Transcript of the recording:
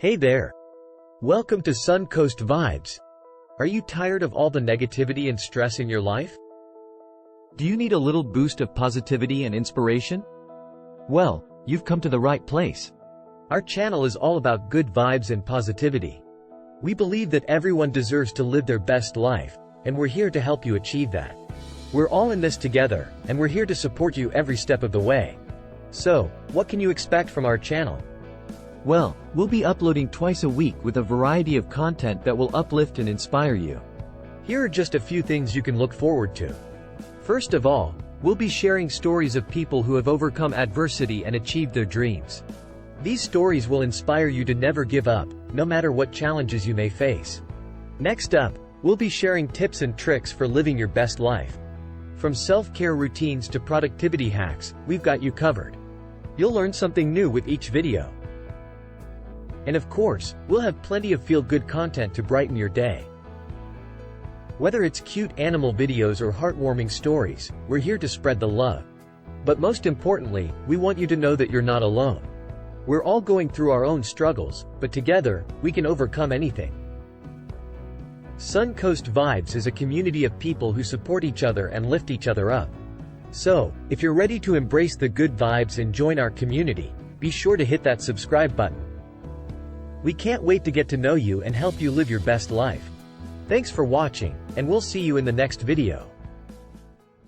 Hey there! Welcome to Suncoast Vibes. Are you tired of all the negativity and stress in your life? Do you need a little boost of positivity and inspiration? Well, you've come to the right place. Our channel is all about good vibes and positivity. We believe that everyone deserves to live their best life, and we're here to help you achieve that. We're all in this together, and we're here to support you every step of the way. So, what can you expect from our channel? Well, we'll be uploading twice a week with a variety of content that will uplift and inspire you. Here are just a few things you can look forward to. First of all, we'll be sharing stories of people who have overcome adversity and achieved their dreams. These stories will inspire you to never give up, no matter what challenges you may face. Next up, we'll be sharing tips and tricks for living your best life. From self-care routines to productivity hacks, we've got you covered. You'll learn something new with each video. And of course, we'll have plenty of feel-good content to brighten your day. Whether it's cute animal videos or heartwarming stories, we're here to spread the love. But most importantly, we want you to know that you're not alone. We're all going through our own struggles, but together, we can overcome anything. Suncoast Vibes is a community of people who support each other and lift each other up. So, if you're ready to embrace the good vibes and join our community, be sure to hit that subscribe button. We can't wait to get to know you and help you live your best life. Thanks for watching, and we'll see you in the next video.